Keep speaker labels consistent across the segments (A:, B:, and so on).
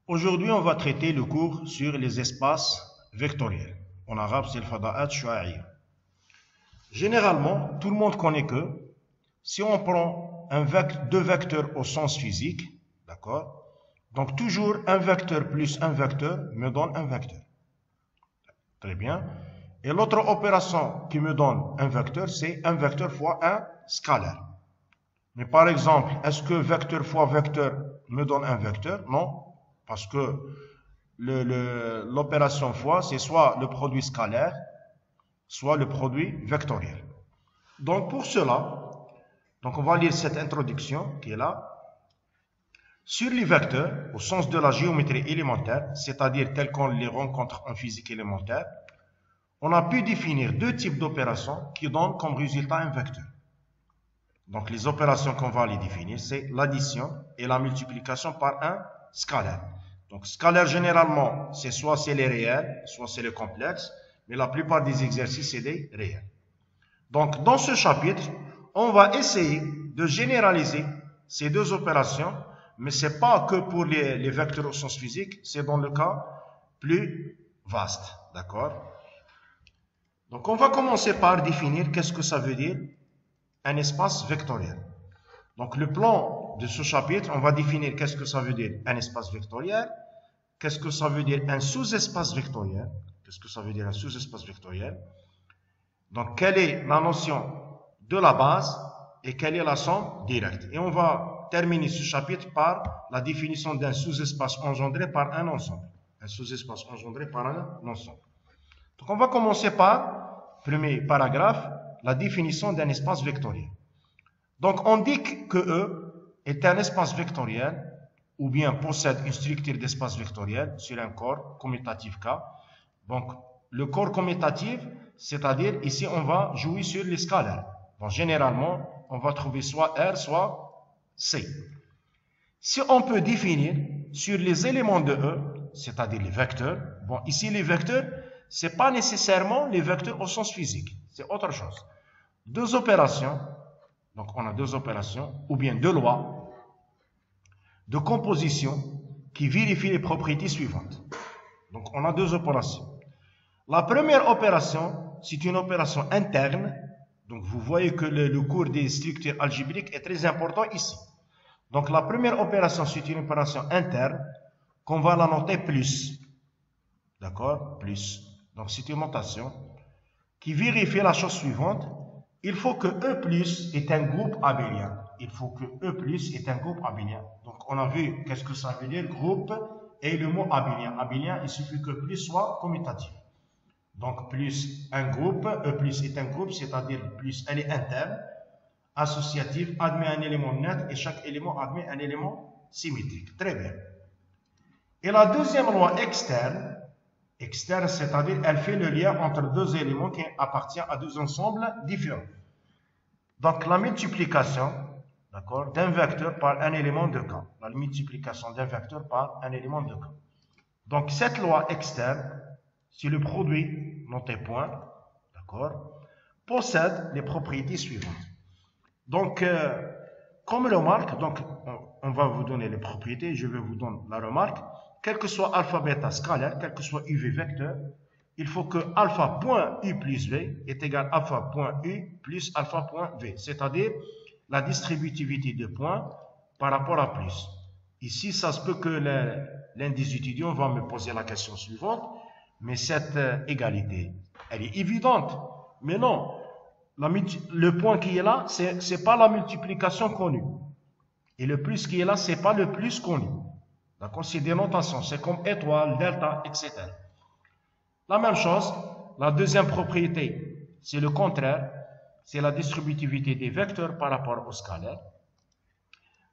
A: Aujourd'hui, on va traiter le cours sur les espaces vectoriels. En arabe, c'est le fada'at shu'a'iyya. Généralement, tout le monde connaît que si on prend deux vecteurs au sens physique, d'accord, donc toujours un vecteur plus un vecteur me donne un vecteur. Très bien. Et l'autre opération qui me donne un vecteur, c'est un vecteur fois un scalaire. Mais par exemple, est-ce que vecteur fois vecteur me donne un vecteur? Non. Parce que l'opération fois, c'est soit le produit scalaire, soit le produit vectoriel. Donc pour cela, on va lire cette introduction qui est là. Sur les vecteurs, au sens de la géométrie élémentaire, c'est-à-dire tels qu'on les rencontre en physique élémentaire, on a pu définir deux types d'opérations qui donnent comme résultat un vecteur. Donc les opérations qu'on va les définir, c'est l'addition et la multiplication par un scalaire. Donc scalaire généralement, c'est soit c'est les réels, soit c'est les complexes, mais la plupart des exercices, c'est des réels. Donc dans ce chapitre, on va essayer de généraliser ces deux opérations, mais ce n'est pas que pour les vecteurs au sens physique, c'est dans le cas plus vaste. D'accord? Donc on va commencer par définir qu'est-ce que ça veut dire un espace vectoriel. Donc le plan de ce chapitre, on va définir qu'est-ce que ça veut dire un espace vectoriel, qu'est-ce que ça veut dire un sous-espace vectoriel, qu'est-ce que ça veut dire un sous-espace vectoriel, donc quelle est la notion de la base et quelle est la somme directe. Et on va terminer ce chapitre par la définition d'un sous-espace engendré par un ensemble. Un sous-espace engendré par un ensemble. Donc on va commencer par, premier paragraphe, la définition d'un espace vectoriel. Donc on dit que E est un espace vectoriel ou bien possède une structure d'espace vectoriel sur un corps commutatif K. Donc le corps commutatif, c'est-à-dire ici on va jouer sur les scalaires. Donc généralement on va trouver soit R soit C. Si on peut définir sur les éléments de E, c'est-à-dire les vecteurs, bon ici les vecteurs, c'est pas nécessairement les vecteurs au sens physique, c'est autre chose. Deux opérations, donc on a deux opérations, ou bien deux lois de composition qui vérifient les propriétés suivantes. Donc on a deux opérations. La première opération, c'est une opération interne, donc vous voyez que le cours des structures algébriques est très important ici. Donc la première opération, c'est une opération interne qu'on va la noter plus. D'accord? Plus. Donc c'est une notation qui vérifie la chose suivante. Il faut que E plus est un groupe abélien. Il faut que E plus est un groupe abélien. Donc on a vu qu'est-ce que ça veut dire groupe et le mot abélien. Abélien, il suffit que plus soit commutatif. Donc plus un groupe, E plus est un groupe, c'est-à-dire plus elle est interne, associative, admet un élément net et chaque élément admet un élément symétrique. Très bien. Et la deuxième loi externe, c'est-à-dire elle fait le lien entre deux éléments qui appartiennent à deux ensembles différents. Donc la multiplication, d'accord, d'un vecteur par un élément de K. La multiplication d'un vecteur par un élément de K. Donc cette loi externe, si le produit noté point, d'accord, possède les propriétés suivantes. Donc comme remarque, donc on va vous donner les propriétés, je vais vous donner la remarque. Quel que soit alpha bêta scalaire, quel que soit UV vecteur, il faut que alpha point U plus V est égal à alpha point U plus alpha point V, c'est-à-dire la distributivité de points par rapport à plus. Ici, ça se peut que l'un des étudiants va me poser la question suivante, mais cette égalité, elle est évidente. Mais non, le point qui est là, c'est pas la multiplication connue. Et le plus qui est là, c'est pas le plus connu. D'accord? C'est des notations, c'est comme étoile, delta, etc. La même chose, la deuxième propriété, c'est le contraire, c'est la distributivité des vecteurs par rapport au scalaire.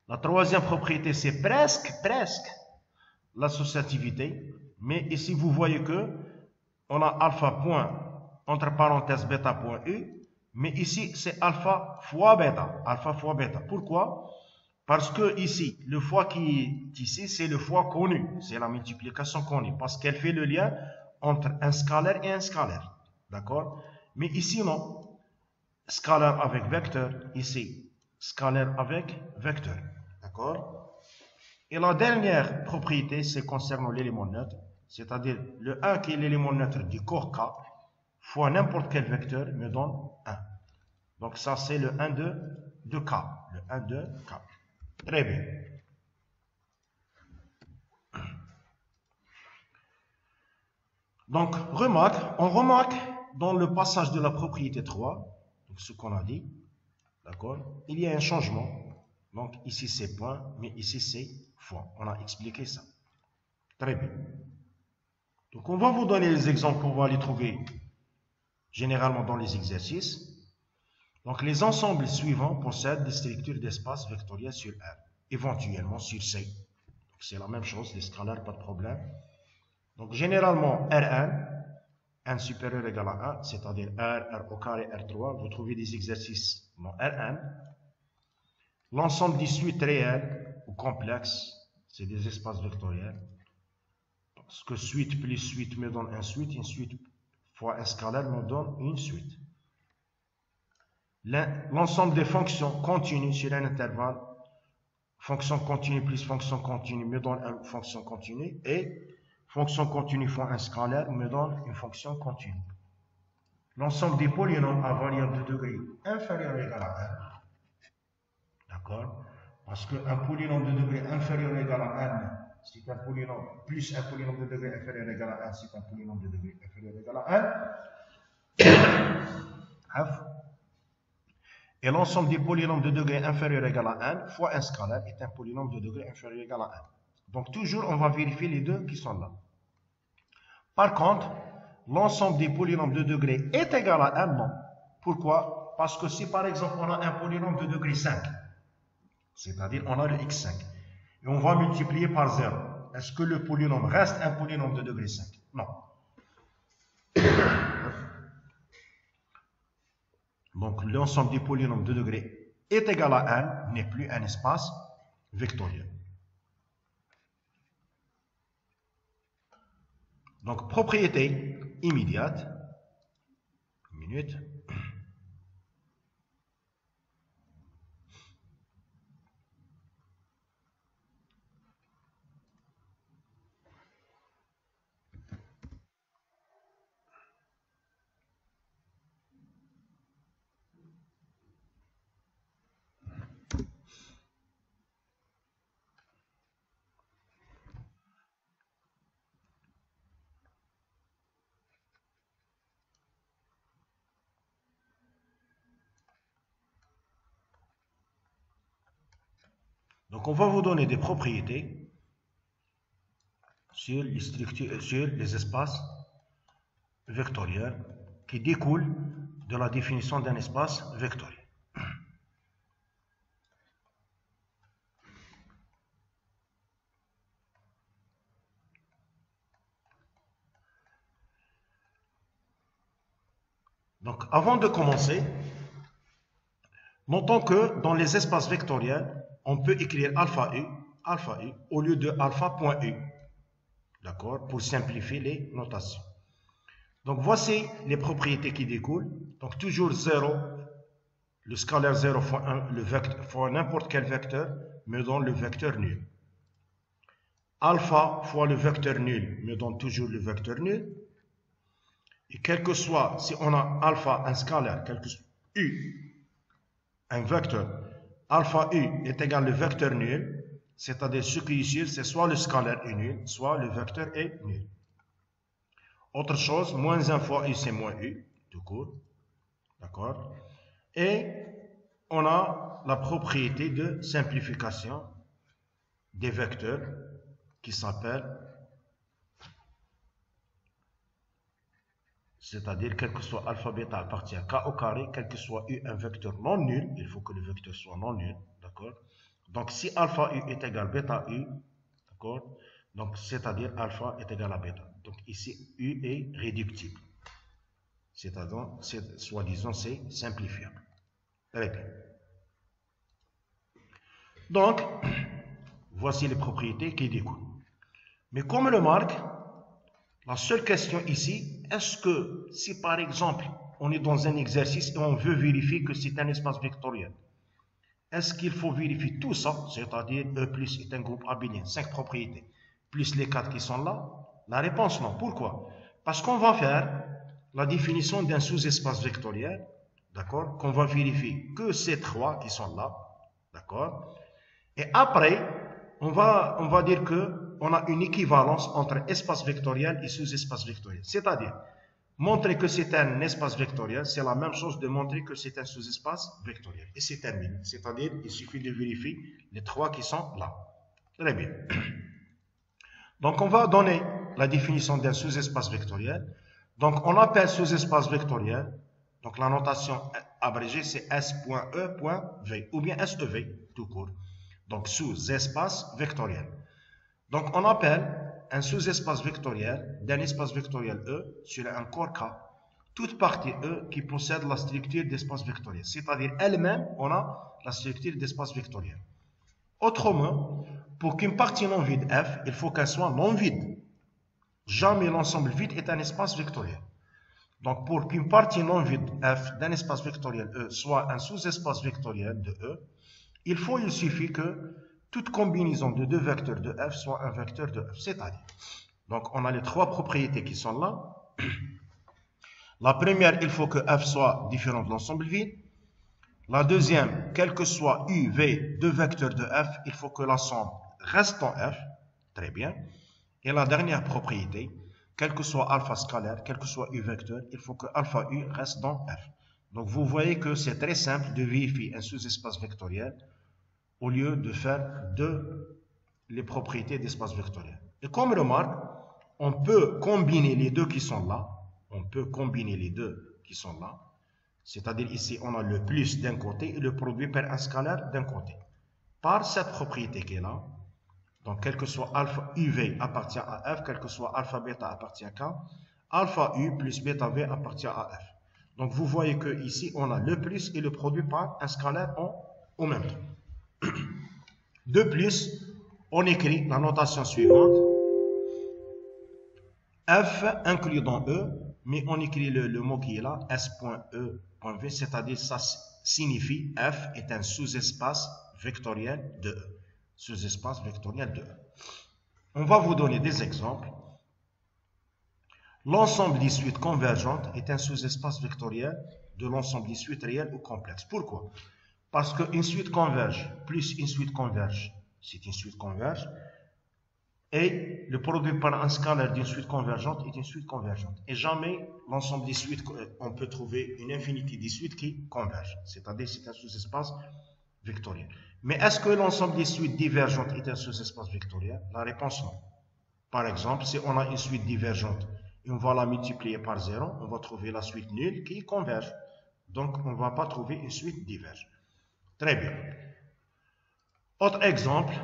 A: La troisième propriété, c'est presque l'associativité, mais ici vous voyez que on a alpha point, entre parenthèses bêta point U, mais ici c'est alpha fois bêta. Pourquoi? Parce que ici, le fois qui est ici, c'est le fois connu. C'est la multiplication connue. Parce qu'elle fait le lien entre un scalaire et un scalaire. D'accord? Mais ici, non. Scalaire avec vecteur. Ici, scalaire avec vecteur. D'accord? Et la dernière propriété, c'est concernant l'élément neutre, c'est-à-dire le 1 qui est l'élément neutre du corps K, fois n'importe quel vecteur me donne 1. Donc ça, c'est le 1 de K. Le 1 de K. Très bien. Donc, on remarque dans le passage de la propriété 3, donc ce qu'on a dit, d'accord, il y a un changement. Donc ici c'est point, mais ici c'est fois. On a expliqué ça. Très bien. Donc on va vous donner les exemples qu'on va les trouver généralement dans les exercices. Donc les ensembles suivants possèdent des structures d'espace vectoriel sur R, éventuellement sur C. C'est la même chose, les scalaires, pas de problème. Donc généralement R1, 1 supérieur ou égal à 1, c'est-à-dire R, R au carré, R3, vous trouvez des exercices dans R1. L'ensemble des suites réelles ou complexes, c'est des espaces vectoriels. Parce que suite plus suite me donne une suite fois un scalaire me donne une suite. L'ensemble des fonctions continues sur un intervalle, fonction continue plus fonction continue me donne une fonction continue, et fonction continue fois un scalaire me donne une fonction continue. L'ensemble des polynômes à variable de degré inférieur ou égal à 1. D'accord? Parce qu'un polynôme de degré inférieur ou égal à 1, c'est un polynôme plus un polynôme de degré inférieur ou égal à 1, c'est un polynôme de degré inférieur ou égal à 1. Et l'ensemble des polynômes de degré inférieur ou égal à 1 fois un scalaire est un polynôme de degré inférieur ou égal à 1. Donc toujours, on va vérifier les deux qui sont là. Par contre, l'ensemble des polynômes de degré est égal à 1, non. Pourquoi? Parce que si par exemple on a un polynôme de degré 5, c'est-à-dire on a le x5, et on va multiplier par 0, est-ce que le polynôme reste un polynôme de degré 5? Non. Donc l'ensemble des polynômes de degré est égal à 1, n'est plus un espace vectoriel. Donc propriété immédiate, une minute. Donc on va vous donner des propriétés sur les structures, sur les espaces vectoriels qui découlent de la définition d'un espace vectoriel. Donc avant de commencer, notons que dans les espaces vectoriels, on peut écrire alpha u au lieu de alpha.u. D'accord? Pour simplifier les notations. Donc voici les propriétés qui découlent. Donc toujours 0, le scalaire 0 fois 1, le vecteur fois n'importe quel vecteur me donne le vecteur nul. Alpha fois le vecteur nul me donne toujours le vecteur nul. Et quel que soit, si on a alpha, un scalaire, quel que soit u, un vecteur, alpha u est égal au vecteur nul, c'est-à-dire ce qui est sûr, c'est soit le scalaire est nul, soit le vecteur est nul. Autre chose, moins 1 fois u, c'est moins u, tout court. D'accord? Et on a la propriété de simplification des vecteurs qui s'appelle, c'est-à-dire quel que soit alpha, bêta appartient à k au carré, quel que soit u un vecteur non nul, il faut que le vecteur soit non nul, d'accord? Donc si alpha u est égal à bêta u, d'accord? Donc c'est-à-dire alpha est égal à bêta. Donc ici u est réductible. C'est-à-dire, soi-disant, c'est simplifiable. Très bien. Donc, voici les propriétés qui découlent. Mais comme le marque, la seule question ici, est-ce que si par exemple, on est dans un exercice et on veut vérifier que c'est un espace vectoriel, est-ce qu'il faut vérifier tout ça, c'est-à-dire E plus est un groupe abélien, 5 propriétés, plus les 4 qui sont là? La réponse non. Pourquoi? Parce qu'on va faire la définition d'un sous-espace vectoriel, d'accord, qu'on va vérifier que ces 3 qui sont là, d'accord, et après, on va dire qu'on a une équivalence entre espace vectoriel et sous-espace vectoriel, c'est-à-dire montrer que c'est un espace vectoriel, c'est la même chose de montrer que c'est un sous-espace vectoriel. Et c'est terminé. C'est-à-dire, il suffit de vérifier les 3 qui sont là. Très bien. Donc, on va donner la définition d'un sous-espace vectoriel. Donc, on appelle sous-espace vectoriel. Donc, la notation abrégée, c'est S.E.V ou bien SEV, tout court. Donc, sous-espace vectoriel. Donc, on appelle un sous-espace vectoriel d'un espace vectoriel E sur un corps K, toute partie E qui possède la structure d'espace vectoriel, c'est-à-dire elle-même, on a la structure d'espace vectoriel. Autrement, pour qu'une partie non vide F, il faut qu'elle soit non vide. Jamais l'ensemble vide est un espace vectoriel. Donc, pour qu'une partie non vide F d'un espace vectoriel E soit un sous-espace vectoriel de E, il suffit que toute combinaison de deux vecteurs de F soit un vecteur de F. C'est-à-dire, donc on a les 3 propriétés qui sont là. La première, il faut que F soit différent de l'ensemble vide. La deuxième, quel que soit U, V, deux vecteurs de F, il faut que l'ensemble reste en F. Très bien. Et la dernière propriété, quel que soit alpha scalaire, quel que soit U vecteur, il faut que alpha U reste dans F. Donc vous voyez que c'est très simple de vérifier un sous-espace vectoriel au lieu de faire les propriétés d'espace vectoriel. Et comme remarque, on peut combiner les deux qui sont là. On peut combiner les deux qui sont là. C'est-à-dire ici, on a le plus d'un côté et le produit par un scalaire d'un côté. Par cette propriété qui est là, donc quel que soit alpha UV appartient à F, quel que soit alpha bêta appartient à K, alpha U plus bêta V appartient à F. Donc vous voyez que ici, on a le plus et le produit par un scalaire en même temps. De plus, on écrit la notation suivante. F inclus dans E, mais on écrit le mot qui est là, S.E.V, c'est-à-dire ça signifie F est un sous-espace vectoriel de E. Sous-espace vectoriel de E. On va vous donner des exemples. L'ensemble des suites convergentes est un sous-espace vectoriel de l'ensemble des suites réelles ou complexes. Pourquoi? Parce qu'une suite converge plus une suite converge, c'est une suite converge, et le produit par un scalaire d'une suite convergente est une suite convergente. Et jamais l'ensemble des suites, on peut trouver une infinité de suites qui convergent, c'est-à-dire c'est un sous-espace vectoriel. Mais est-ce que l'ensemble des suites divergentes est un sous-espace vectoriel? La réponse non. Par exemple, si on a une suite divergente et on va la multiplier par 0, on va trouver la suite nulle qui converge. Donc, on ne va pas trouver une suite diverge. Très bien. Autre exemple,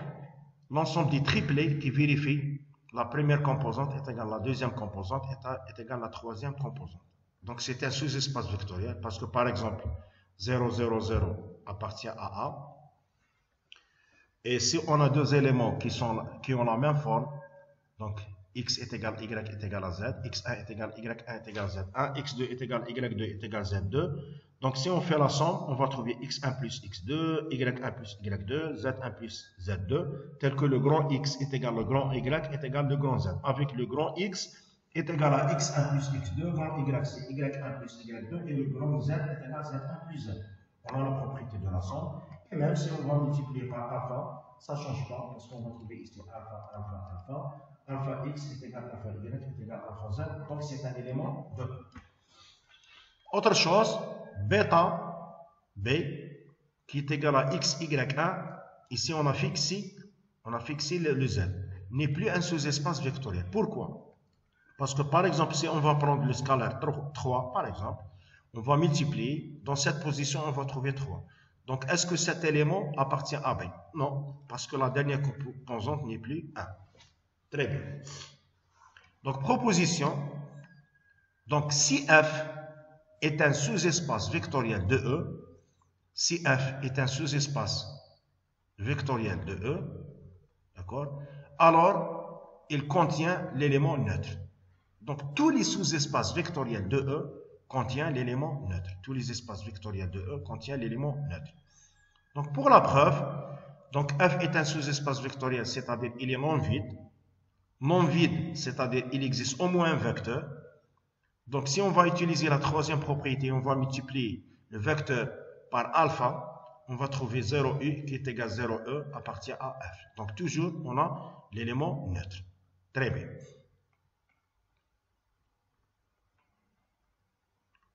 A: l'ensemble des triplés qui vérifie la première composante est égale à la deuxième composante est égale à la troisième composante. Donc, c'est un sous-espace vectoriel parce que, par exemple, 0, 0, 0 appartient à A. Et si on a deux éléments qui ont la même forme, donc x est égal à y est égal à z, x1 est égal à y1 est égal à z1, x2 est égal à y2 est égal à z2. Donc si on fait la somme, on va trouver x1 plus x2, y1 plus y2, z1 plus z2, tel que le grand x est égal au grand y est égal au grand z. Avec le grand x est égal à x1 plus x2, grand y c'est y1 plus y2, et le grand z est égal à z1 plus z. On a la propriété de la somme. Et même si on va multiplier par alpha, ça ne change pas, parce qu'on va trouver ici alpha, alpha, alpha. Alpha x est égal à alpha y est égal à alpha z. Donc c'est un élément de E. Autre chose, bêta b qui est égal à x, y1. Ici on a fixé le z. N'est plus un sous-espace vectoriel. Pourquoi? Parce que par exemple, si on va prendre le scalaire 3, par exemple, on va multiplier. Dans cette position, on va trouver 3. Donc, est-ce que cet élément appartient à B? Non, parce que la dernière composante n'est plus 1. Très bien. Donc, proposition. Donc, si F est un sous-espace vectoriel de E, si F est un sous-espace vectoriel de E, d'accord, alors il contient l'élément neutre. Donc, tous les sous-espaces vectoriels de E contiennent l'élément neutre. Tous les espaces vectoriels de E contiennent l'élément neutre. Donc pour la preuve, donc F est un sous-espace vectoriel, c'est-à-dire il est non vide. Non vide, c'est-à-dire il existe au moins un vecteur. Donc si on va utiliser la troisième propriété, on va multiplier le vecteur par alpha, on va trouver 0U qui est égal à 0E appartient à F. Donc toujours, on a l'élément neutre. Très bien.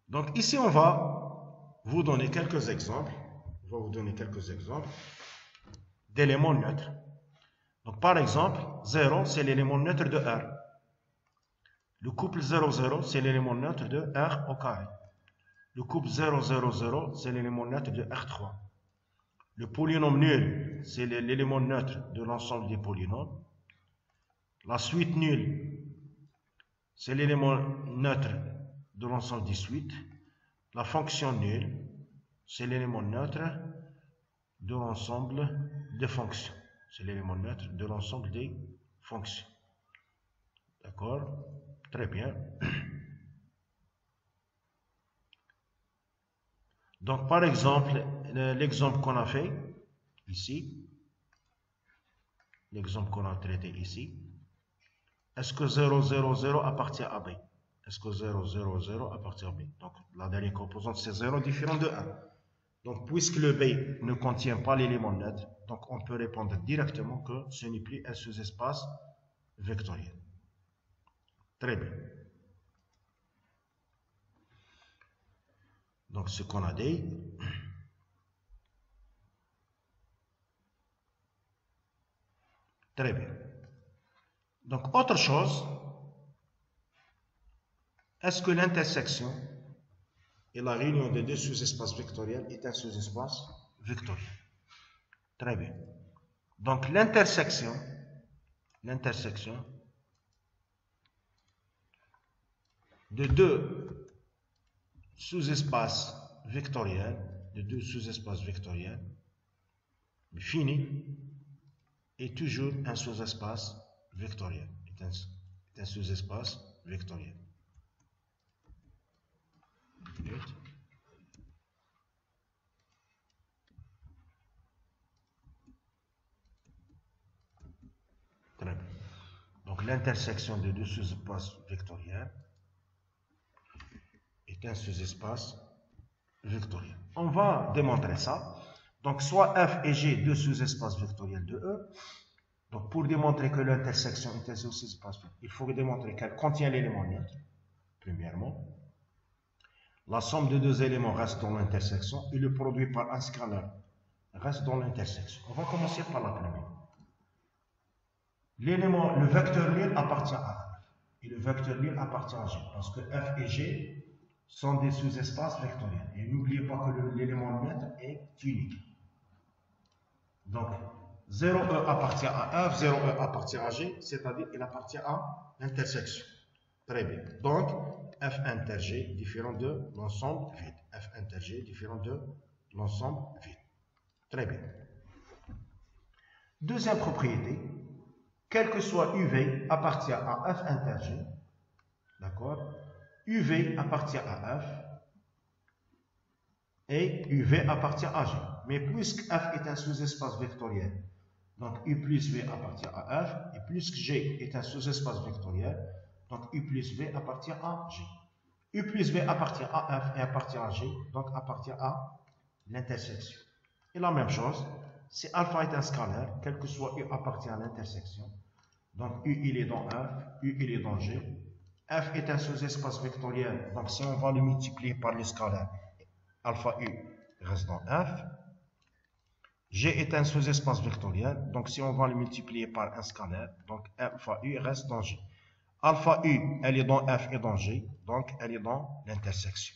A: Donc ici, on va vous donner quelques exemples. On va vous donner quelques exemples d'éléments neutres. Donc par exemple, 0, c'est l'élément neutre de R. Le couple 0, 0, c'est l'élément neutre de R au carré. Le couple 0, 0, 0, c'est l'élément neutre de R3. Le polynôme nul, c'est l'élément neutre de l'ensemble des polynômes. La suite nulle, c'est l'élément neutre de l'ensemble des suites. La fonction nulle, c'est l'élément neutre de l'ensemble des fonctions. C'est l'élément neutre de l'ensemble des fonctions. D'accord? Très bien. Donc, par exemple, l'exemple qu'on a fait ici, l'exemple qu'on a traité ici, est-ce que 0, 0, 0 appartient à B? Est-ce que 0, 0, 0 appartient à B? Donc, la dernière composante, c'est 0 différent de 1. Donc, puisque le B ne contient pas l'élément neutre, donc on peut répondre directement que ce n'est plus un sous-espace vectoriel. Très bien. Donc, ce qu'on a dit. Très bien. Donc, autre chose, est-ce que l'intersection et la réunion des deux sous-espaces vectoriels est un sous-espace vectoriel? Très bien. Donc, l'intersection de deux sous-espaces vectoriels, fini est toujours un sous-espace vectoriel. Est un sous-espace vectoriel. Très bien. Donc l'intersection de deux sous-espaces vectoriels est un sous-espace vectoriel. On va démontrer ça. Donc soit F et G, deux sous-espaces vectoriels de E. Donc pour démontrer que l'intersection est un sous-espace, il faut démontrer qu'elle contient l'élément neutre, premièrement. La somme de deux éléments reste dans l'intersection et le produit par un scalaire reste dans l'intersection. On va commencer par la première. Le vecteur nul appartient à F et le vecteur nul appartient à G parce que F et G sont des sous-espaces vectoriels. Et n'oubliez pas que l'élément neutre est unique. Donc, 0E appartient à F, 0E appartient à G, c'est-à-dire qu'il appartient à l'intersection. Très bien. Donc, F inter G différent de l'ensemble vide. F inter G différent de l'ensemble vide. Très bien. Deuxième propriété, quel que soit UV appartient à F inter G. D'accord? UV appartient à F et UV appartient à G. Mais puisque F est un sous-espace vectoriel, donc U plus V appartient à F, et puisque G est un sous-espace vectoriel, donc U plus V appartient à G. U plus V appartient à F et appartient à G, donc appartient à l'intersection. Et la même chose, si alpha est un scalaire, quel que soit U appartient à l'intersection, donc U il est dans F, U il est dans G. F est un sous-espace vectoriel, donc si on va le multiplier par le scalaire, alpha U reste dans F. G est un sous-espace vectoriel, donc si on va le multiplier par un scalaire, donc alpha U reste dans G. Alpha U, elle est dans F et dans G, donc elle est dans l'intersection.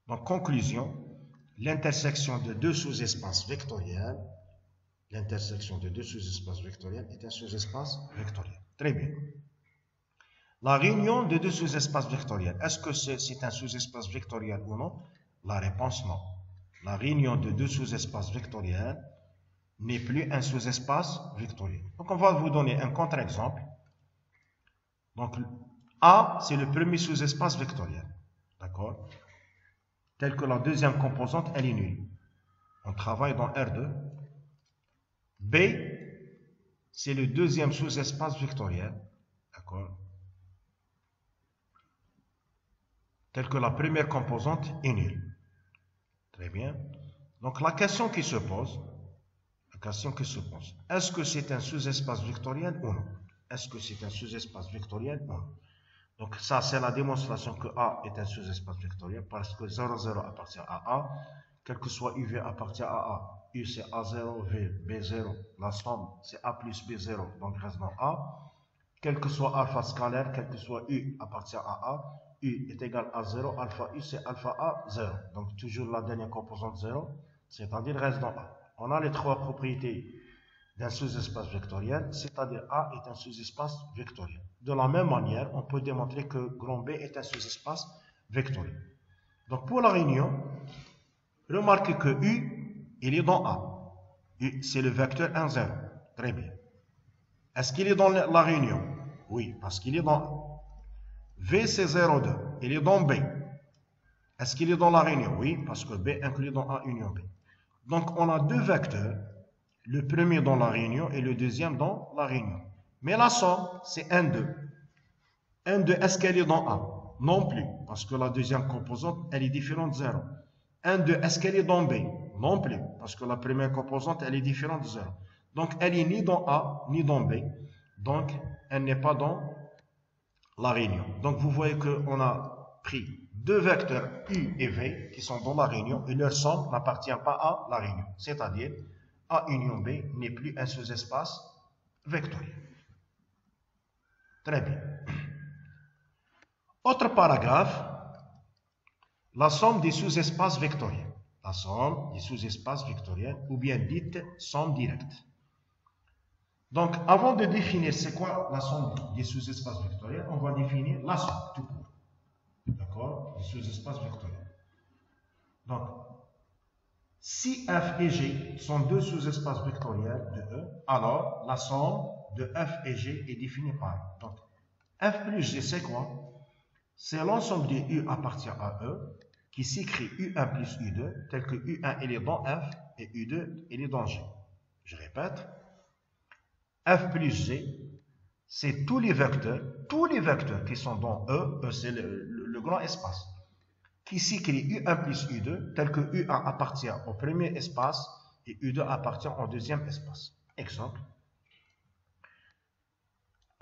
A: Donc conclusion, l'intersection de deux sous-espaces vectoriels, est un sous-espace vectoriel. Très bien. La réunion de deux sous-espaces vectoriels, est-ce que c'est un sous-espace vectoriel ou non? La réponse non. La réunion de deux sous-espaces vectoriels n'est plus un sous-espace vectoriel. Donc on va vous donner un contre-exemple. Donc A, c'est le premier sous-espace vectoriel. D'accord? Tel que la deuxième composante, elle est nulle. On travaille dans R2. B, c'est le deuxième sous-espace vectoriel. D'accord? Tel que la première composante est nulle. Très bien. Donc la question qui se pose, est-ce que c'est un sous-espace vectoriel ou non? Est-ce que c'est un sous-espace vectoriel ou non? Donc ça, c'est la démonstration que A est un sous-espace vectoriel parce que 0, 0 appartient à A. Quel que soit UV appartient à A. U c'est A0, V, B0. La somme c'est A plus B0, donc reste dans A. Quel que soit alpha scalaire, quel que soit U appartient à A. U est égal à 0, alpha U c'est alpha A, 0. Donc toujours la dernière composante 0, c'est-à-dire reste dans A. On a les trois propriétés d'un sous-espace vectoriel, c'est-à-dire A est un sous-espace vectoriel. De la même manière, on peut démontrer que grand B est un sous-espace vectoriel. Donc pour la réunion, remarquez que U, il est dans A. U, c'est le vecteur 1, 0. Très bien. Est-ce qu'il est dans la réunion? Oui, parce qu'il est dans A. V, c'est 0, 2. Il est dans B. Est-ce qu'il est dans la réunion? Oui, parce que B inclut dans A union B. Donc on a deux vecteurs. Le premier dans la réunion et le deuxième dans la réunion. Mais la somme, c'est 1, 2. 1, 2, est-ce qu'elle est dans A? Non plus, parce que la deuxième composante, elle est différente de 0. 1, 2, est-ce qu'elle est dans B? Non plus, parce que la première composante, elle est différente de 0. Donc, elle n'est ni dans A, ni dans B. Donc, elle n'est pas dans la réunion. Donc, vous voyez qu'on a pris deux vecteurs U et V qui sont dans la réunion et leur somme n'appartient pas à la réunion. C'est-à-dire, A union B n'est plus un sous-espace vectoriel. Très bien. Autre paragraphe, la somme des sous-espaces vectoriels. La somme des sous-espaces vectoriels, ou bien dite somme directe. Donc, avant de définir c'est quoi la somme des sous-espaces vectoriels, on va définir la somme tout court. D'accord? Des sous-espaces vectoriels. Donc, si F et G sont deux sous-espaces vectoriels de E, alors la somme de F et G est définie par. Donc, F plus G, c'est quoi? C'est l'ensemble des U appartient à E, qui s'écrit U1 plus U2, tel que U1 il est dans F et U2 il est dans G. Je répète, F plus G, c'est tous les vecteurs qui sont dans E c'est le grand espace, qui s'écrit U1 plus U2, tel que U1 appartient au premier espace et U2 appartient au deuxième espace. Exemple.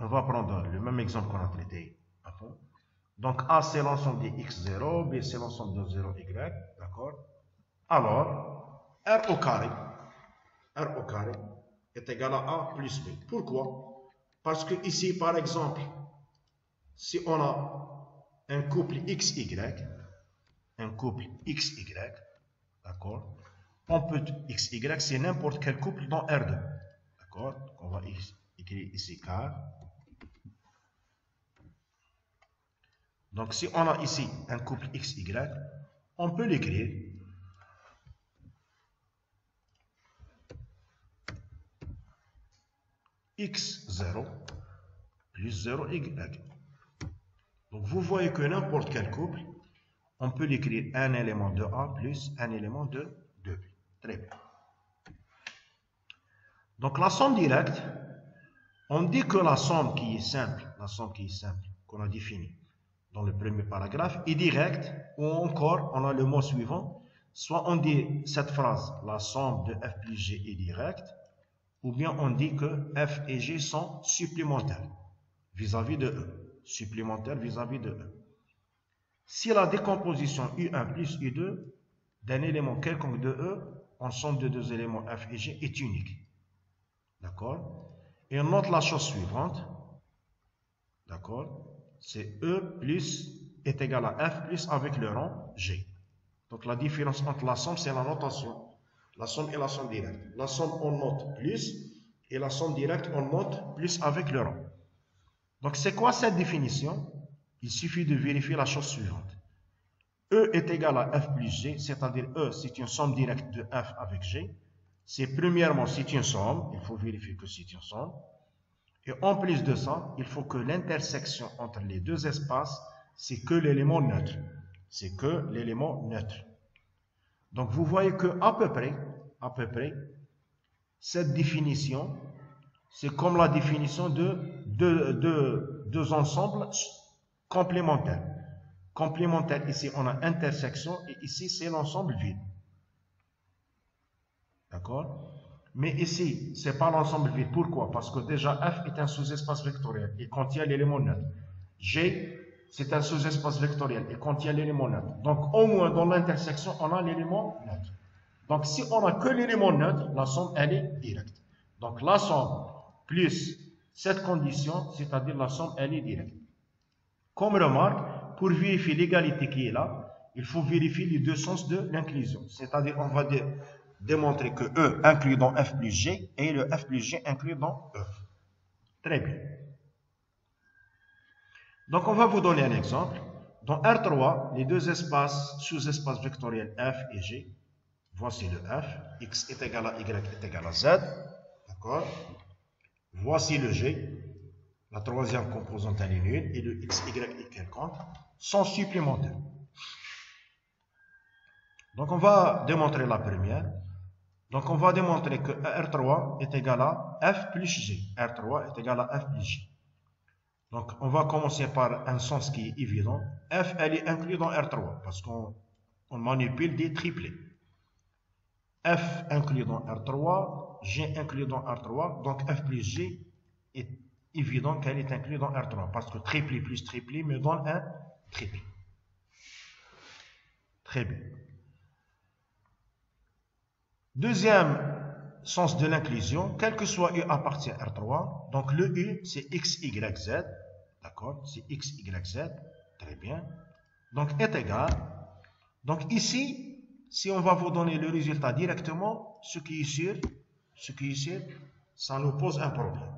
A: On va prendre le même exemple qu'on a traité avant. Donc A c'est l'ensemble des x0, B c'est l'ensemble de 0y, d'accord? Alors, R au carré est égal à A plus B. Pourquoi? Parce que ici, par exemple, si on a un couple XY, d'accord? On peut, XY, c'est n'importe quel couple dans R2, d'accord? On va écrire ici car. Donc, si on a ici un couple XY, on peut l'écrire X0 plus 0Y. Donc, vous voyez que n'importe quel couple, on peut l'écrire un élément de A plus un élément de 2B. Très bien. Donc, la somme directe, on dit que la somme qui est simple, qu'on a définie dans le premier paragraphe, est directe, ou encore, on a le mot suivant, soit on dit cette phrase, la somme de F plus G est directe, ou bien on dit que F et G sont supplémentaires vis-à-vis de E. Supplémentaires vis-à-vis de E. Si la décomposition U1 plus U2 d'un élément quelconque de E, en somme de deux éléments F et G, est unique. D'accord? Et on note la chose suivante. D'accord? C'est E plus est égal à F plus avec le rang G. Donc la différence entre la somme, c'est la notation. La somme et la somme directe. La somme, on note plus, et la somme directe, on note plus avec le rang. Donc, c'est quoi cette définition? Il suffit de vérifier la chose suivante. E est égal à F plus G, c'est-à-dire E, c'est une somme directe de F avec G. C'est premièrement, c'est une somme, il faut vérifier que c'est une somme. Et en plus de ça, il faut que l'intersection entre les deux espaces, c'est que l'élément neutre. C'est que l'élément neutre. Donc, vous voyez que à peu près, à peu près, cette définition, c'est comme la définition de deux ensembles complémentaires. Complémentaire, ici on a intersection et ici c'est l'ensemble vide. D'accord? Mais ici, ce n'est pas l'ensemble vide. Pourquoi? Parce que déjà F est un sous-espace vectoriel et contient l'élément neutre. G, c'est un sous-espace vectoriel et contient l'élément neutre. Donc au moins dans l'intersection, on a l'élément neutre. Donc si on n'a que l'élément neutre, la somme elle est directe. Donc la somme plus cette condition, c'est-à-dire la somme elle est directe. Comme remarque, pour vérifier l'égalité qui est là, il faut vérifier les deux sens de l'inclusion. C'est-à-dire on va démontrer que E inclus dans F plus G et le F plus G inclus dans E. Très bien. Donc on va vous donner un exemple. Dans R3, les deux espaces, sous-espaces vectoriels F et G, voici le F, X est égal à Y est égal à Z, d'accord? Voici le G, la troisième composante elle est nulle, et le X, Y est quelconque, sont supplémentaires. Donc on va démontrer la première. Donc on va démontrer que R3 est égal à F plus G. R3 est égal à F plus G. Donc on va commencer par un sens qui est évident. F elle est inclus dans R3 parce qu'on manipule des triplés. F inclus dans R3, G inclus dans R3, donc F plus G est évident qu'elle est inclue dans R3 parce que triplé plus triplé me donne un triplé. Très bien. Deuxième sens de l'inclusion, quel que soit U appartient à R3, donc le U c'est X, Y, Z, d'accord, c'est X, Y, Z, très bien, donc est égal, donc ici, si on va vous donner le résultat directement, ce qui est sûr, ça nous pose un problème.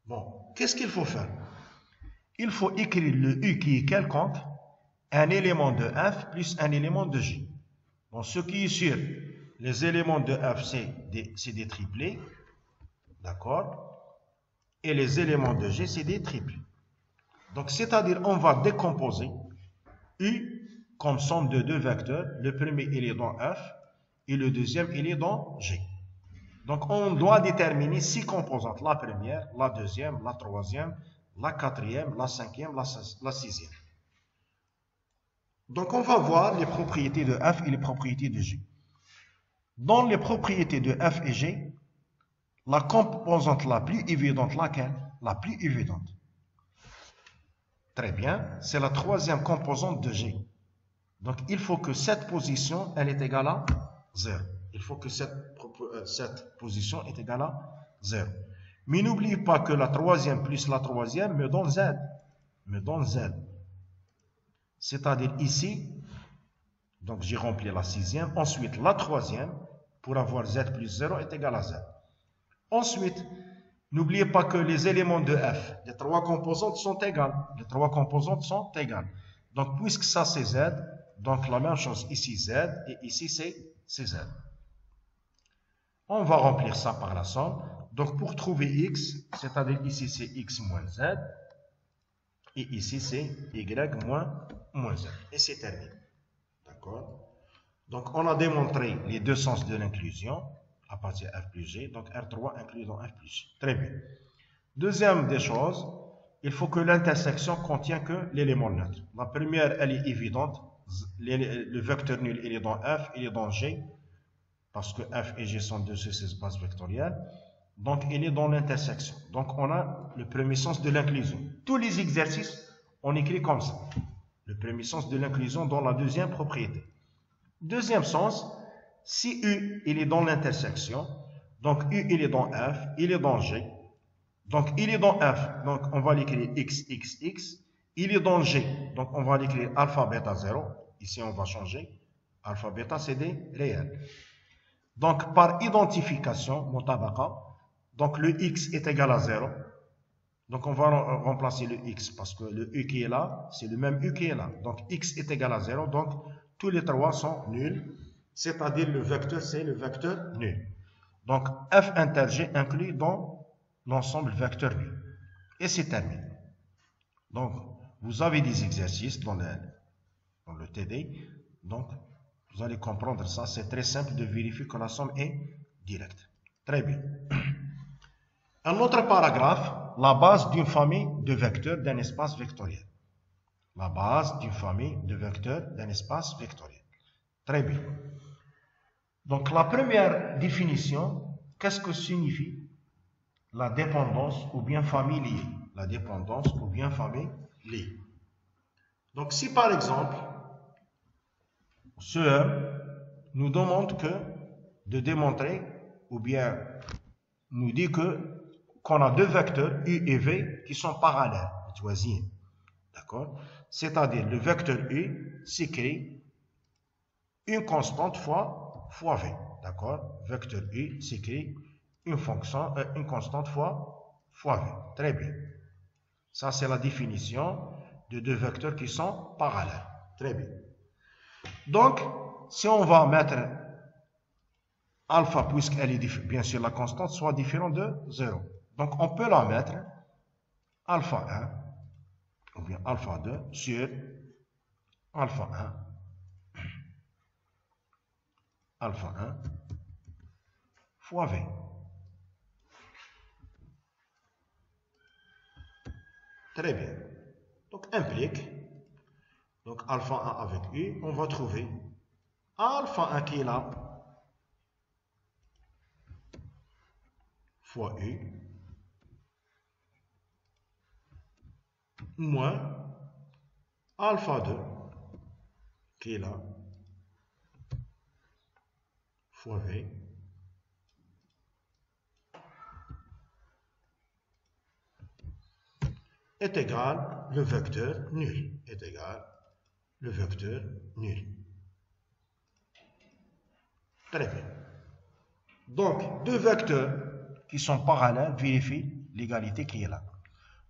A: Bon, qu'est-ce qu'il faut faire? Il faut écrire le U qui est quelconque, un élément de F plus un élément de G. Bon, ce qui est sûr, les éléments de F, c'est des triplés, d'accord? Et les éléments de G, c'est des triplés. Donc, c'est-à-dire, on va décomposer U comme somme de deux vecteurs. Le premier, il est dans F, et le deuxième, il est dans G. Donc, on doit déterminer 6 composantes. La première, la deuxième, la troisième, la quatrième, la cinquième, la sixième. Donc, on va voir les propriétés de F et les propriétés de G. Dans les propriétés de F et G, la composante la plus évidente, laquelle? La plus évidente. Très bien, c'est la troisième composante de G. Donc, il faut que cette position, elle est égale à 0. Il faut que cette position est égale à 0. Mais n'oubliez pas que la troisième plus la troisième me donne Z. C'est-à-dire ici, donc j'ai rempli la sixième. Ensuite, la troisième, pour avoir Z plus 0 est égal à Z. Ensuite, n'oubliez pas que les éléments de F, les trois composantes sont égales. Donc, puisque ça c'est Z, donc la même chose ici Z et ici c'est Z. On va remplir ça par la somme. Donc, pour trouver X, c'est-à-dire ici c'est X moins Z, et ici c'est Y moins Z. Et c'est terminé. D'accord? Donc, on a démontré les deux sens de l'inclusion à partir de F plus G. Donc, R3 inclus dans F plus G. Très bien. Deuxième des choses, il faut que l'intersection contienne que l'élément neutre. La première, elle est évidente. Le vecteur nul, il est dans F, il est dans G, parce que F et G sont deux sous-espaces vectoriels. Donc, il est dans l'intersection. Donc, on a le premier sens de l'inclusion. Tous les exercices, on écrit comme ça. Le premier sens de l'inclusion dans la deuxième propriété. Deuxième sens, si U, il est dans l'intersection, donc U, il est dans F, il est dans G. Donc, il est dans F, donc on va l'écrire X, X, X. Il est dans G, donc on va l'écrire alpha, bêta, 0. Ici, on va changer. Alpha, bêta, c'est des réels. Donc, par identification, mutabaqa, donc le X est égal à 0. Donc, on va remplacer le X parce que le U qui est là, c'est le même U qui est là. Donc, X est égal à 0. Donc, tous les trois sont nuls. C'est-à-dire le vecteur, c'est le vecteur nul. Donc, F inter G inclus dans l'ensemble vecteur nul. Et c'est terminé. Donc, vous avez des exercices dans le TD. Donc, Vous allez comprendre ça. C'est très simple de vérifier que la somme est directe. Très bien. Un autre paragraphe, la base d'une famille de vecteurs d'un espace vectoriel. La base d'une famille de vecteurs d'un espace vectoriel. Très bien. Donc la première définition, qu'est-ce que signifie la dépendance ou bien famille liée? La dépendance ou bien famille liée. Donc si par exemple, ce nous demande de démontrer ou bien nous dit qu'on a deux vecteurs U et V qui sont parallèles, d'accord? C'est-à-dire le vecteur U s'écrit une constante fois V, d'accord? Vecteur U s'écrit une constante fois V. Très bien. Ça c'est la définition de deux vecteurs qui sont parallèles. Très bien. Donc, si on va mettre alpha, puisqu'elle est bien sûr la constante, soit différente de 0. Donc, on peut la mettre alpha 1 ou bien alpha 2 sur alpha 1 fois V. Très bien. Donc, implique, donc alpha 1 avec U, on va trouver alpha 1 qui est là, fois U, moins alpha 2 qui est là, fois V, est égal le vecteur nul, est égal le vecteur nul. Très bien. Donc, deux vecteurs qui sont parallèles vérifient l'égalité qui est là.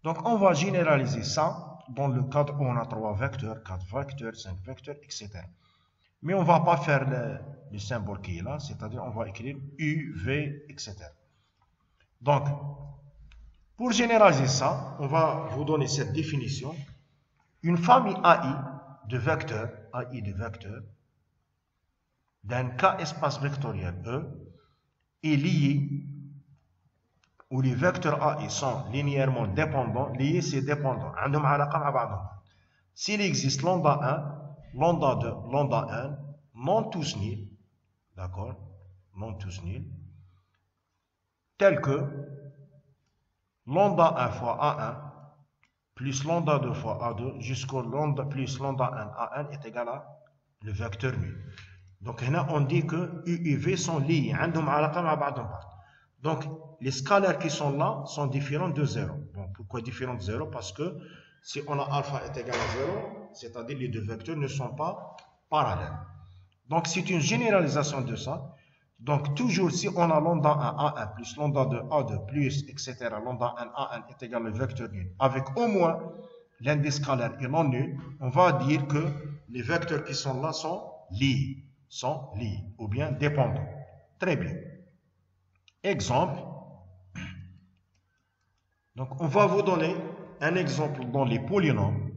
A: Donc, on va généraliser ça dans le cadre où on a 3 vecteurs, 4 vecteurs, 5 vecteurs, etc. Mais on ne va pas faire le symbole qui est là, c'est-à-dire on va écrire U, V, etc. Donc, pour généraliser ça, on va vous donner cette définition. Une famille AI de vecteurs, d'un K-espace vectoriel E est liée, où les vecteurs AI sont linéairement dépendants. Liés, c'est dépendant. S'il existe lambda 1, lambda 2, lambda 1, non tous nuls, d'accord, non tous nuls, tels que lambda 1 fois A1 plus lambda 2 fois A2 jusqu'au lambda plus lambda 1 A1 est égal à le vecteur nul. Donc, là, on dit que U et V sont liés. Donc, les scalaires qui sont là sont différents de 0. Bon, pourquoi différents de 0? Parce que si on a alpha est égal à 0, c'est-à-dire les deux vecteurs ne sont pas parallèles. Donc, c'est une généralisation de ça. Donc, toujours si on a lambda 1 A1 plus lambda 2 A2 plus, etc., lambda 1 A1 est égal au vecteur nul, avec au moins l'un des scalaires est non nul, on va dire que les vecteurs qui sont là sont liés, ou bien dépendants. Très bien. Exemple. Donc, on va vous donner un exemple dans les polynômes,